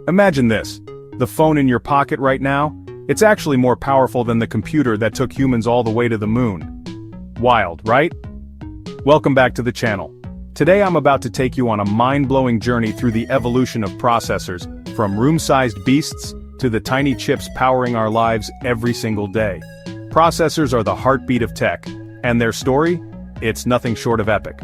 Imagine this. The phone in your pocket right now, it's actually more powerful than the computer that took humans all the way to the moon. Wild, right? Welcome back to the channel. Today I'm about to take you on a mind-blowing journey through the evolution of processors, from room-sized beasts to the tiny chips powering our lives every single day. Processors are the heartbeat of tech, and their story? It's nothing short of epic.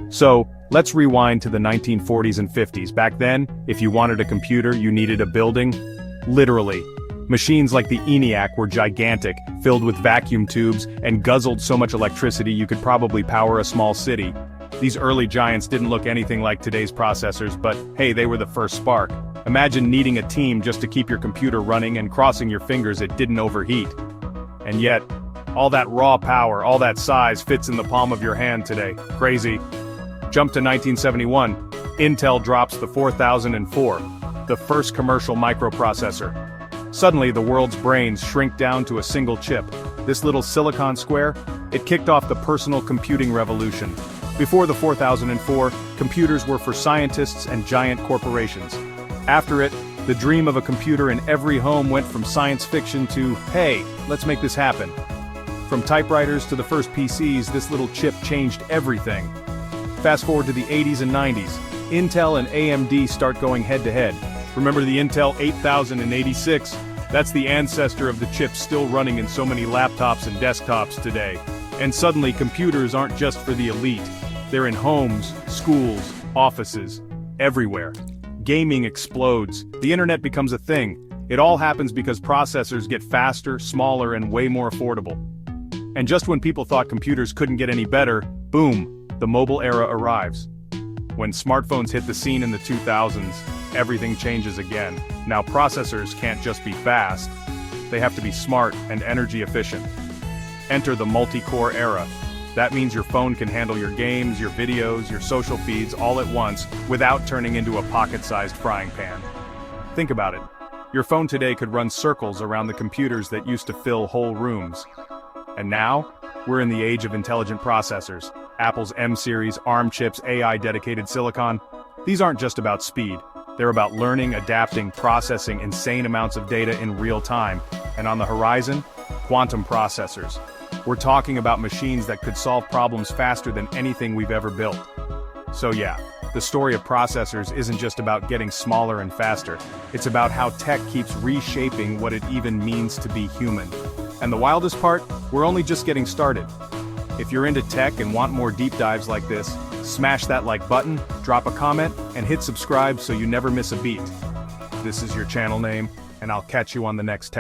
So, let's rewind to the 1940s and 50s. Back then, if you wanted a computer, you needed a building. Literally. Machines like the ENIAC were gigantic, filled with vacuum tubes, and guzzled so much electricity you could probably power a small city. These early giants didn't look anything like today's processors, but hey, they were the first spark. Imagine needing a team just to keep your computer running and crossing your fingers it didn't overheat. And yet, all that raw power, all that size fits in the palm of your hand today. Crazy. Jump to 1971. Intel drops the 4004, the first commercial microprocessor. Suddenly, the world's brains shrink down to a single chip. This little silicon square, it kicked off the personal computing revolution. Before the 4004, computers were for scientists and giant corporations. After it, the dream of a computer in every home went from science fiction to, hey, let's make this happen. From typewriters to the first PCs, this little chip changed everything. Fast forward to the 80s and 90s, Intel and AMD start going head-to-head. Remember the Intel 8086? That's the ancestor of the chips still running in so many laptops and desktops today. And suddenly computers aren't just for the elite. They're in homes, schools, offices, everywhere. Gaming explodes. The internet becomes a thing. It all happens because processors get faster, smaller, and way more affordable. And just when people thought computers couldn't get any better, boom, the mobile era arrives. When smartphones hit the scene in the 2000s, everything changes again. Now processors can't just be fast. They have to be smart and energy efficient. Enter the multi-core era. That means your phone can handle your games, your videos, your social feeds all at once without turning into a pocket-sized frying pan. Think about it. Your phone today could run circles around the computers that used to fill whole rooms. And now, we're in the age of intelligent processors. Apple's M-series, ARM chips, AI-dedicated silicon. These aren't just about speed. They're about learning, adapting, processing insane amounts of data in real time. And on the horizon, quantum processors. We're talking about machines that could solve problems faster than anything we've ever built. So yeah, the story of processors isn't just about getting smaller and faster. It's about how tech keeps reshaping what it even means to be human. And the wildest part, we're only just getting started. If you're into tech and want more deep dives like this, smash that like button, drop a comment, and hit subscribe so you never miss a beat. This is your channel name, and I'll catch you on the next tech